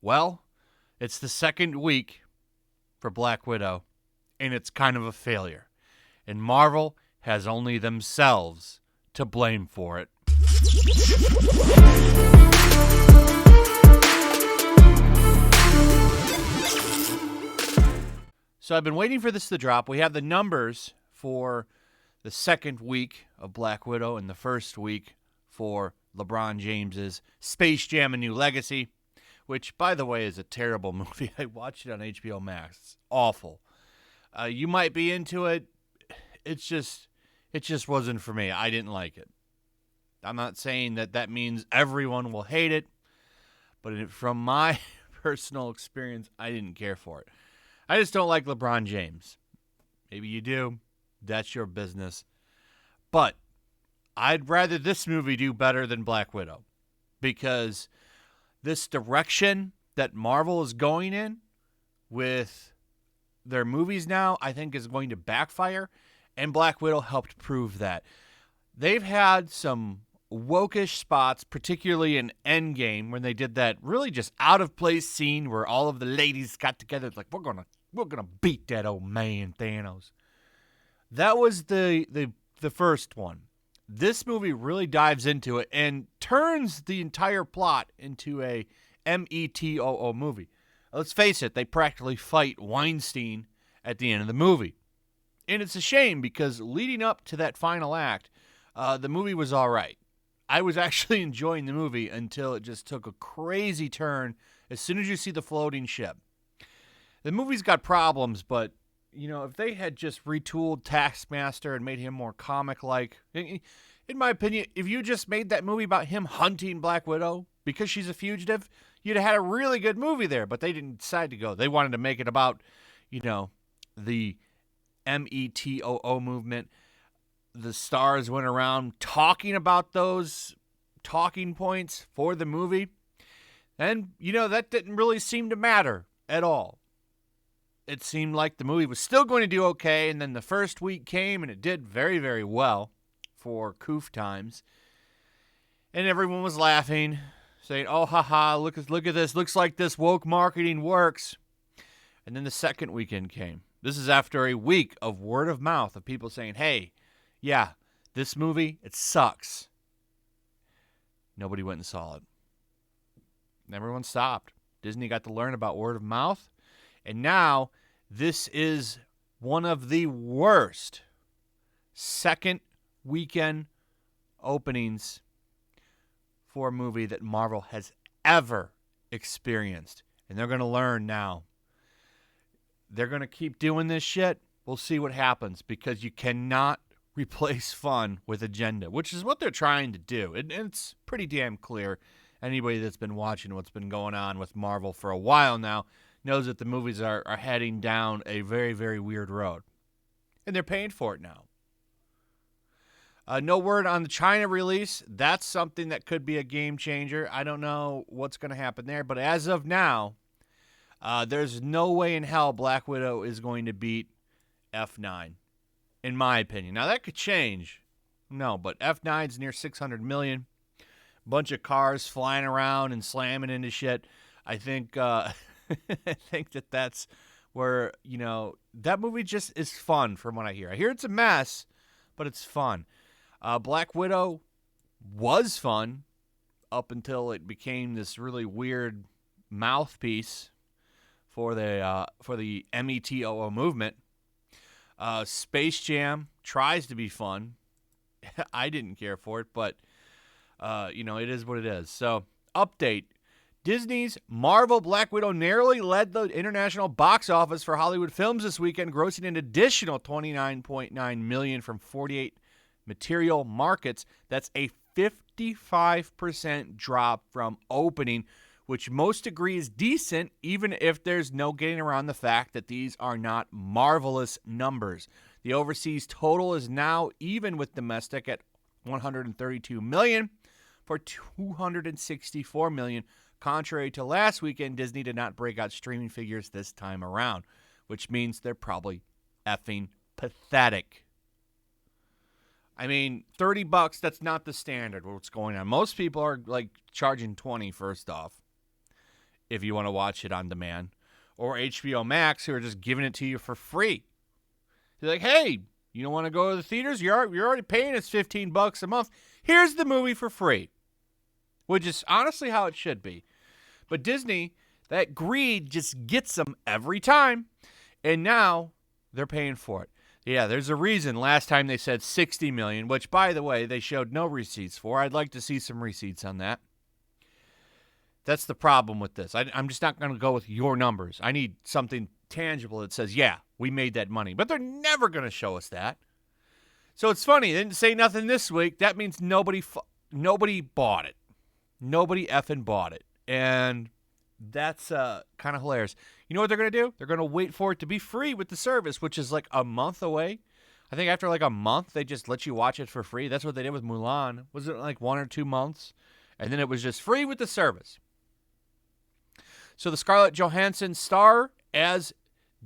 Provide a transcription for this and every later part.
Well, it's the second week for Black Widow, and it's kind of a failure. And Marvel has only themselves to blame for it. So I've been waiting for this to drop. We have the numbers for the second week of Black Widow and the first week for LeBron James's Space Jam: A New Legacy, which, by the way, is a terrible movie. I watched it on HBO Max. It's awful. You might be into it. It just wasn't for me. I didn't like it. I'm not saying that means everyone will hate it, but from my personal experience, I didn't care for it. I just don't like LeBron James. Maybe you do. That's your business. But I'd rather this movie do better than Black Widow, because this direction that Marvel is going in with their movies now, I think is going to backfire, and Black Widow helped prove that. They've had some wokish spots, particularly in Endgame, when they did that really just out-of-place scene where all of the ladies got together. It's like, we're gonna beat that old man, Thanos. That was the first one. This movie really dives into it and turns the entire plot into a METOO movie. Let's face it, they practically fight Weinstein at the end of the movie. And it's a shame, because leading up to that final act, the movie was all right. I was actually enjoying the movie until it just took a crazy turn as soon as you see the floating ship. The movie's got problems, but, if they had just retooled Taskmaster and made him more comic-like, in my opinion, if you just made that movie about him hunting Black Widow because she's a fugitive, you'd have had a really good movie there, but they didn't decide to go. They wanted to make it about, the METOO movement. The stars went around talking about those talking points for the movie. And, that didn't really seem to matter at all. It seemed like the movie was still going to do okay, and then the first week came, and it did very, very well for Coof Times. And everyone was laughing, saying, oh, haha, look at this. Looks like this woke marketing works. And then the second weekend came. This is after a week of word of mouth of people saying, hey, yeah, this movie, it sucks. Nobody went and saw it. Everyone stopped. Disney got to learn about word of mouth. And now this is one of the worst second weekend openings for a movie that Marvel has ever experienced. And they're going to learn now. They're going to keep doing this shit. We'll see what happens, because you cannot replace fun with agenda, which is what they're trying to do. And it's pretty damn clear. Anybody that's been watching what's been going on with Marvel for a while now knows that the movies are heading down a very, very weird road. And they're paying for it now. No word on the China release. That's something that could be a game changer. I don't know what's going to happen there. But as of now, there's no way in hell Black Widow is going to beat F9, in my opinion. Now, that could change. No, but F9's near 600 million. Bunch of cars flying around and slamming into shit. I think I think that's where, that movie just is fun from what I hear. I hear it's a mess, but it's fun. Black Widow was fun up until it became this really weird mouthpiece for the METOO movement. Space Jam tries to be fun. I didn't care for it, but, it is what it is. So, update. Disney's Marvel Black Widow narrowly led the international box office for Hollywood films this weekend, grossing an additional $29.9 million from 48 material markets. That's a 55% drop from opening, which most agree is decent, even if there's no getting around the fact that these are not marvelous numbers. The overseas total is now even with domestic at $132 million for $264 million. Contrary to last weekend, Disney did not break out streaming figures this time around, which means they're probably effing pathetic. I mean, $30, that's not the standard what's going on. Most people are like charging $20 first off. if you want to watch it on demand, or HBO Max, who are just giving it to you for free. They're like, hey, you don't want to go to the theaters? You're already paying us $15 a month. Here's the movie for free, which is honestly how it should be. But Disney, that greed just gets them every time, and now they're paying for it. Yeah, there's a reason last time they said $60 million, which, by the way, they showed no receipts for. I'd like to see some receipts on that. That's the problem with this. I'm just not going to go with your numbers. I need something tangible that says, yeah, we made that money. But they're never going to show us that. So it's funny. They didn't say nothing this week. That means nobody bought it. Nobody effing bought it. And that's kind of hilarious. You know what they're going to do? They're going to wait for it to be free with the service, which is like a month away. I think after like a month, they just let you watch it for free. That's what they did with Mulan. Was it like 1 or 2 months? And then it was just free with the service. So the Scarlett Johansson star, as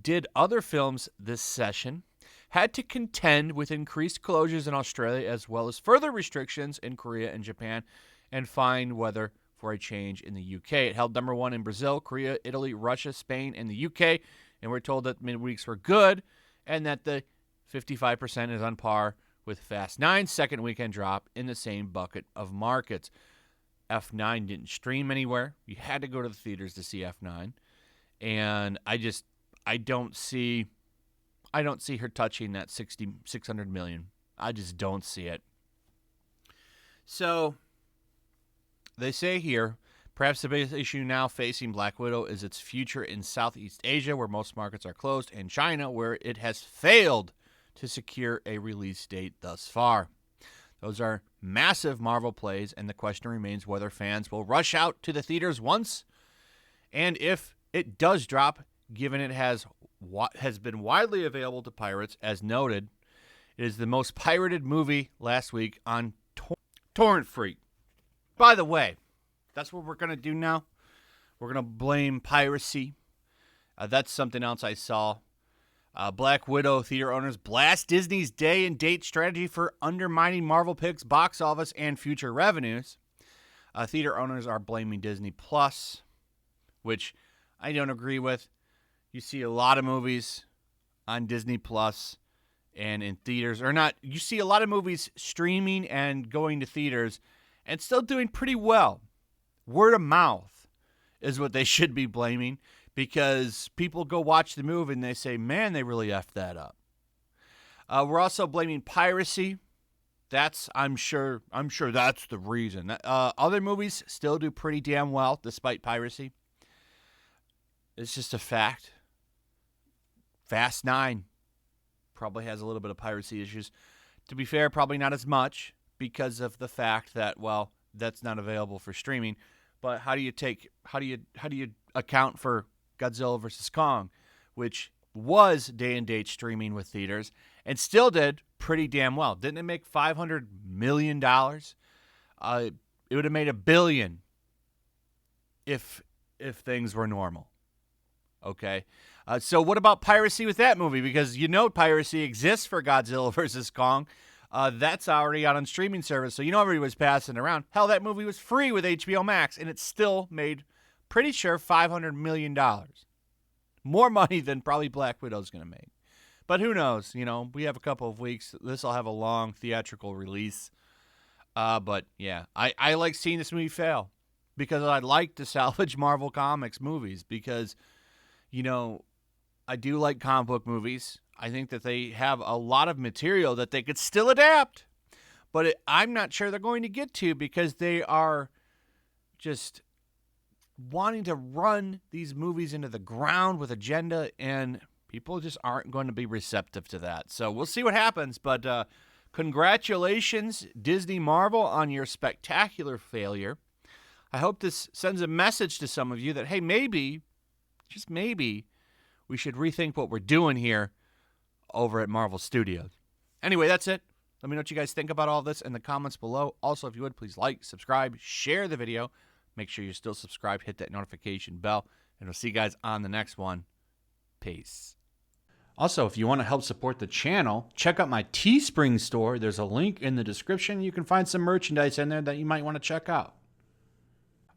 did other films this session, had to contend with increased closures in Australia as well as further restrictions in Korea and Japan, and find weather for a change in the UK. It held number 1 in Brazil, Korea, Italy, Russia, Spain, and the UK, and we're told that midweeks were good and that the 55% is on par with Fast 9's second weekend drop in the same bucket of markets. F9 didn't stream anywhere. You had to go to the theaters to see F9. And I don't see her touching that 600 million. I just don't see it. So they say here, perhaps the biggest issue now facing Black Widow is its future in Southeast Asia, where most markets are closed, and China, where it has failed to secure a release date thus far. Those are massive Marvel plays, and the question remains whether fans will rush out to the theaters once, and if it does drop, given it has been widely available to pirates, as noted. It is the most pirated movie last week on Torrent Freak. By the way, that's what we're going to do now. We're going to blame piracy. That's something else I saw. Black Widow theater owners blast Disney's day and date strategy for undermining Marvel picks, box office, and future revenues. Theater owners are blaming Disney Plus, which I don't agree with. You see a lot of movies on Disney Plus and in theaters, or not. You see a lot of movies streaming and going to theaters and still doing pretty well. Word of mouth is what they should be blaming, because people go watch the movie and they say, man, they really effed that up. We're also blaming piracy. I'm sure that's the reason. Other movies still do pretty damn well despite piracy. It's just a fact. Fast 9 probably has a little bit of piracy issues. To be fair, probably not as much because of the fact that, well, that's not available for streaming. But how do you account for Godzilla vs. Kong, which was day and date streaming with theaters and still did pretty damn well? Didn't it make $500 million? It would have made $1 billion if things were normal. Okay. So what about piracy with that movie? Because piracy exists for Godzilla vs. Kong. That's already out on streaming service, so everybody was passing around. Hell, that movie was free with HBO Max, and it still made, pretty sure, $500 million. More money than probably Black Widow's going to make. But who knows? We have a couple of weeks. This will have a long theatrical release. But, yeah, I like seeing this movie fail because I like to salvage Marvel Comics movies because, I do like comic book movies. I think that they have a lot of material that they could still adapt. But I'm not sure they're going to get to because they are just wanting to run these movies into the ground with agenda, and people just aren't going to be receptive to that. So we'll see what happens. But congratulations, Disney Marvel, on your spectacular failure. I hope this sends a message to some of you that, hey, maybe, just maybe, we should rethink what we're doing here over at Marvel Studios. Anyway, that's it. Let me know what you guys think about all this in the comments below. Also, if you would, please like, subscribe, share the video. Make sure you're still subscribed. Hit that notification bell. And we'll see you guys on the next one. Peace. Also, if you want to help support the channel, check out my Teespring store. There's a link in the description. You can find some merchandise in there that you might want to check out.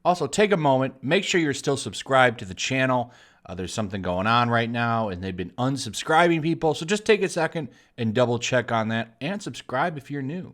Also, take a moment, make sure you're still subscribed to the channel. There's something going on right now, and they've been unsubscribing people. So just take a second and double check on that and subscribe if you're new.